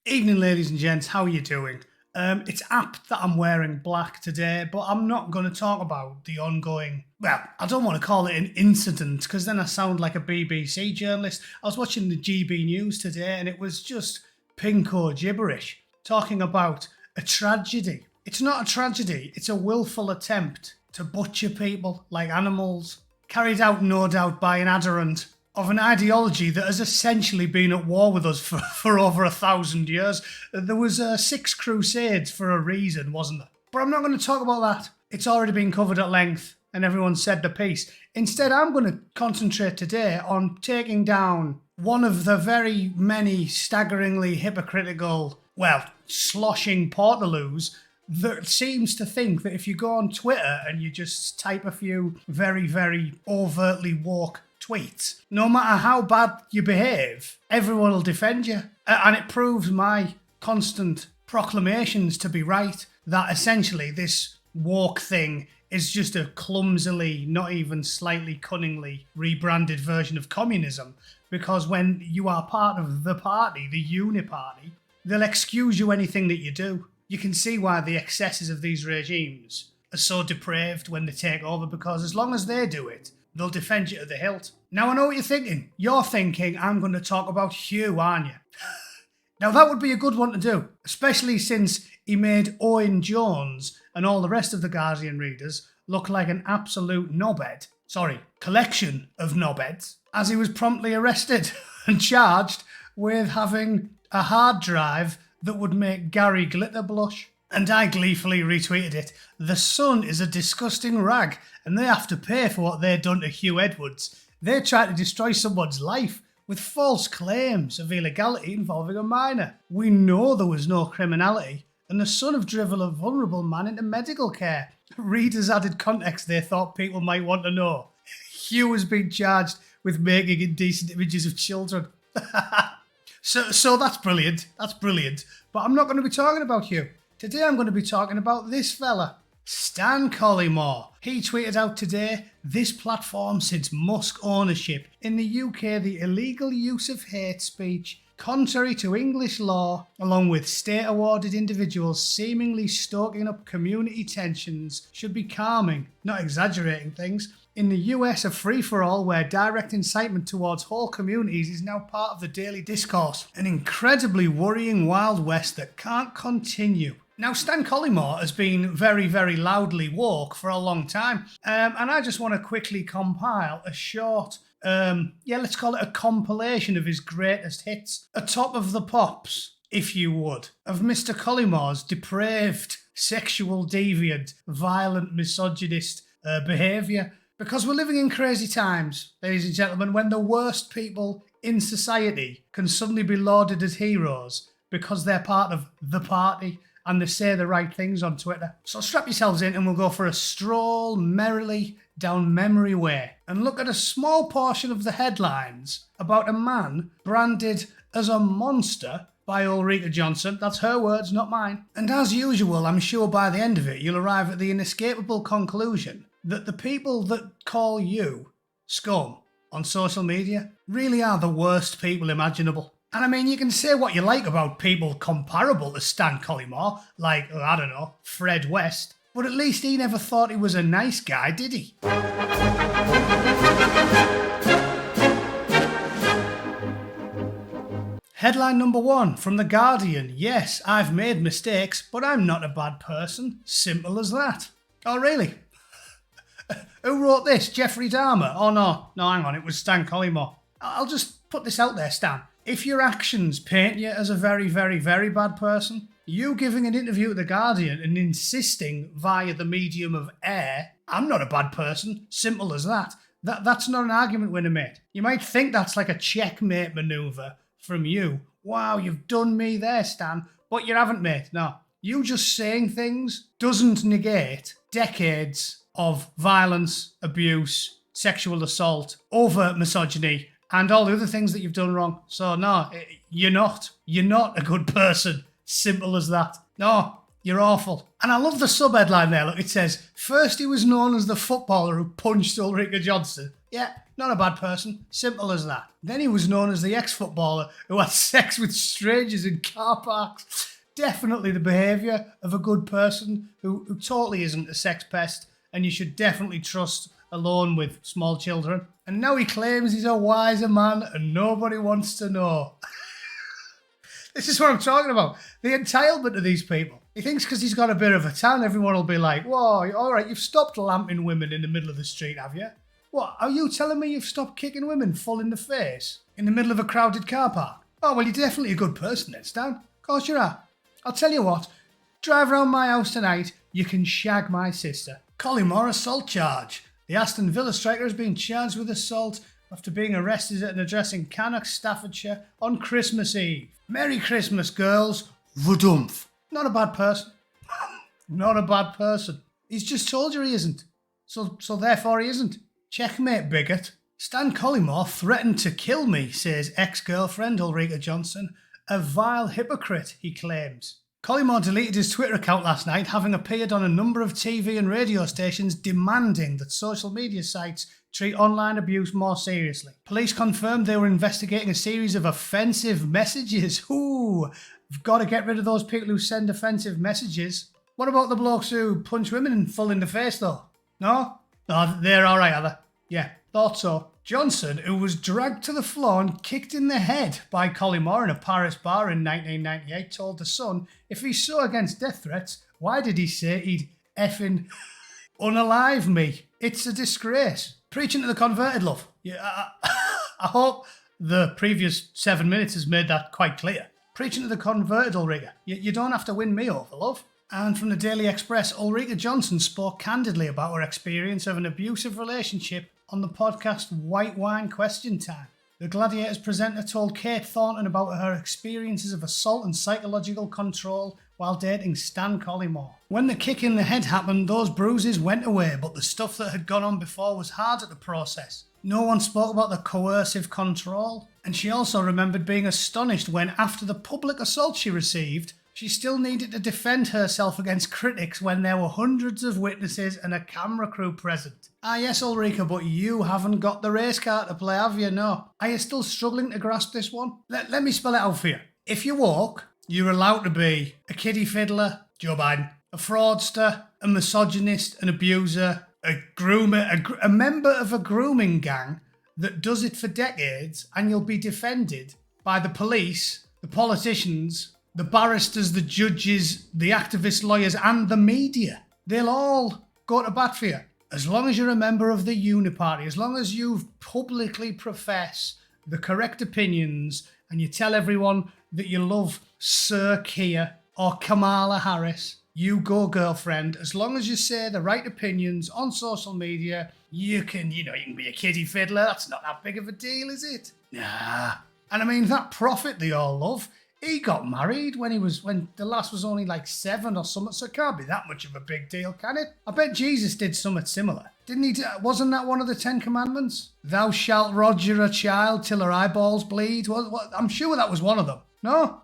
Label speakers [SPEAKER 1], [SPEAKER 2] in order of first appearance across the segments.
[SPEAKER 1] Evening, ladies and gents. How are you doing? It's apt that I'm wearing black today, but I'm not going to talk about the ongoing. Well, I don't want to call it an incident because then I sound like a BBC journalist. I was watching the GB News today and it was just pinko gibberish talking about a tragedy. It's not a tragedy, it's a willful attempt to butcher people like animals, carried out no doubt by an adherent of an ideology that has essentially been at war with us for over 1,000 years. There was 6 crusades for a reason, wasn't there? But I'm not going to talk about that. It's already been covered at length and everyone said their piece. Instead, I'm going to concentrate today on taking down one of the very many staggeringly hypocritical, sloshing portaloos that seems to think that if you go on Twitter and you just type a few very, very overtly woke tweets, no matter how bad you behave, everyone will defend you. And it proves my constant proclamations to be right, that essentially this woke thing is just a clumsily, not even slightly cunningly rebranded version of communism. Because when you are part of the party, the uni-party, they'll excuse you anything that you do. You can see why the excesses of these regimes are so depraved when they take over, because as long as they do it, they'll defend you to the hilt. Now I know what you're thinking. You're thinking I'm going to talk about Hugh, aren't you? Now that would be a good one to do, especially since he made Owen Jones and all the rest of the Guardian readers look like an absolute knobhead. Sorry, collection of knobheads, as he was promptly arrested and charged with having a hard drive that would make Gary Glitter blush. And I gleefully retweeted it. The Sun is a disgusting rag and they have to pay for what they've done to Hugh Edwards. They tried to destroy someone's life with false claims of illegality involving a minor. We know there was no criminality and the Sun have driven a vulnerable man into medical care. Readers added context they thought people might want to know. Hugh has been charged with making indecent images of children. So that's brilliant. That's brilliant. But I'm not going to be talking about Hugh. Today I'm going to be talking about this fella, Stan Collymore. He tweeted out today, this platform since Musk ownership. In the UK, the illegal use of hate speech, contrary to English law, along with state-awarded individuals seemingly stoking up community tensions, should be calming, not exaggerating things. In the US, a free-for-all where direct incitement towards whole communities is now part of the daily discourse. An incredibly worrying Wild West that can't continue. Now, Stan Collymore has been very, very loudly woke for a long time, and I just want to quickly compile a short, let's call it a compilation of his greatest hits. A top of the pops, if you would, of Mr. Collymore's depraved, sexual deviant, violent, misogynist behaviour. Because we're living in crazy times, ladies and gentlemen, when the worst people in society can suddenly be lauded as heroes because they're part of the party and they say the right things on Twitter. So strap yourselves in and we'll go for a stroll merrily down memory way and look at a small portion of the headlines about a man branded as a monster by Orica Johnson. That's her words, not mine. And as usual, I'm sure by the end of it, you'll arrive at the inescapable conclusion that the people that call you scum on social media really are the worst people imaginable. And I mean, you can say what you like about people comparable to Stan Collymore, like, I don't know, Fred West, but at least he never thought he was a nice guy, did he? Headline number 1 from The Guardian. Yes, I've made mistakes, but I'm not a bad person. Simple as that. Oh, really? Who wrote this? Jeffrey Dahmer? Oh, no, hang on, it was Stan Collymore. I'll just put this out there, Stan. If your actions paint you as a very, very, very bad person, you giving an interview at The Guardian and insisting via the medium of air, I'm not a bad person, simple as that. That's not an argument winner, mate. You might think that's like a checkmate manoeuvre from you. Wow, you've done me there, Stan. But you haven't, mate. No. You just saying things doesn't negate decades of violence, abuse, sexual assault, overt misogyny, and all the other things that you've done wrong. So no, you're not. You're not a good person. Simple as that. No, you're awful. And I love the sub-headline there. Look, it says, first he was known as the footballer who punched Ulrika Johnson. Yeah, not a bad person. Simple as that. Then he was known as the ex-footballer who had sex with strangers in car parks. Definitely the behaviour of a good person who totally isn't a sex pest, and you should definitely trust alone with small children. And now he claims he's a wiser man and nobody wants to know. This is what I'm talking about. The entitlement of these people. He thinks because he's got a bit of a tan, everyone will be like, whoa, all right, you've stopped lamping women in the middle of the street, have you? What, are you telling me you've stopped kicking women full in the face in the middle of a crowded car park? Oh, well, you're definitely a good person then, Stan. Of course you are. I'll tell you what, drive round my house tonight, you can shag my sister. Collymore assault charge. The Aston Villa striker has been charged with assault after being arrested at an address in Cannock, Staffordshire on Christmas Eve. Merry Christmas, girls. Vadumph. Not a bad person. Not a bad person. He's just told you he isn't. So therefore he isn't. Checkmate, bigot. Stan Collymore threatened to kill me, says ex-girlfriend Orica Johnson. A vile hypocrite, he claims. Collymore deleted his Twitter account last night, having appeared on a number of TV and radio stations demanding that social media sites treat online abuse more seriously. Police confirmed they were investigating a series of offensive messages. Ooh, we've got to get rid of those people who send offensive messages. What about the blokes who punch women full in the face, though? No? No, they're all right, are they? Yeah, thought so. Johnson, who was dragged to the floor and kicked in the head by Collymore in a Paris bar in 1998, told The Sun if he's so against death threats, why did he say he'd effing unalive me? It's a disgrace. Preaching to the converted, love. Yeah, I hope the previous 7 minutes has made that quite clear. Preaching to the converted, Ulrika. You don't have to win me over, love. And from the Daily Express, Orica Johnson spoke candidly about her experience of an abusive relationship on the podcast White Wine Question Time. The Gladiators presenter told Kate Thornton about her experiences of assault and psychological control while dating Stan Collymore. When the kick in the head happened, those bruises went away, but the stuff that had gone on before was hard at the process. No one spoke about the coercive control, and she also remembered being astonished when, after the public assault she received, she still needed to defend herself against critics when there were hundreds of witnesses and a camera crew present. Ah yes, Ulrika, but you haven't got the race car to play, have you? No. Are you still struggling to grasp this one? Let me spell it out for you. If you woke, you're allowed to be a kiddie fiddler, Joe Biden, a fraudster, a misogynist, an abuser, a groomer, a member of a grooming gang that does it for decades, and you'll be defended by the police, the politicians, the barristers, the judges, the activist lawyers, and the media. They'll all go to bat for you. As long as you're a member of the Uniparty, as long as you publicly profess the correct opinions and you tell everyone that you love Sir Keir or Kamala Harris, you go, girlfriend. As long as you say the right opinions on social media, you can be a kiddie fiddler. That's not that big of a deal, is it? Nah. And I mean, that prophet they all love, he got married when the lass was only like 7 or something, so it can't be that much of a big deal, can it? I bet Jesus did something similar. Didn't he? Wasn't that one of the 10 Commandments? Thou shalt roger a child till her eyeballs bleed. What? I'm sure that was one of them. No?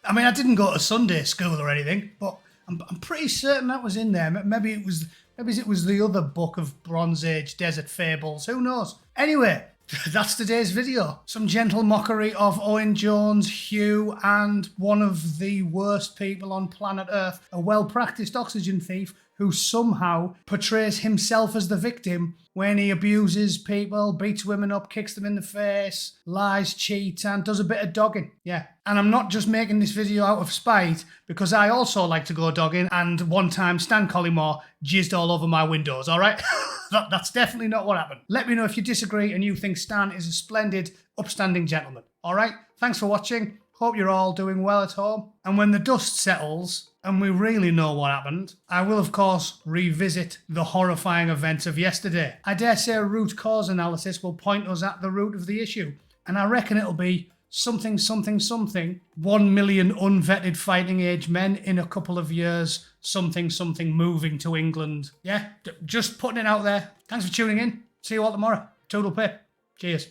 [SPEAKER 1] I mean, I didn't go to Sunday school or anything, but I'm pretty certain that was in there. Maybe it was the other book of Bronze Age desert fables. Who knows? Anyway, that's today's video. Some gentle mockery of Owen Jones, Hugh, and one of the worst people on planet Earth, a well-practiced oxygen thief who somehow portrays himself as the victim when he abuses people, beats women up, kicks them in the face, lies, cheats, and does a bit of dogging. Yeah. And I'm not just making this video out of spite, because I also like to go dogging, and one time Stan Collymore jizzed all over my windows, alright? That's definitely not what happened. Let me know if you disagree and you think Stan is a splendid, upstanding gentleman. Alright? Thanks for watching. Hope you're all doing well at home. And when the dust settles and we really know what happened, I will of course revisit the horrifying events of yesterday. I dare say a root cause analysis will point us at the root of the issue. And I reckon it'll be something, 1 million unvetted fighting age men in a couple of years, something moving to England. Yeah, just putting it out there. Thanks for tuning in. See you all tomorrow. Toodle pip. Cheers.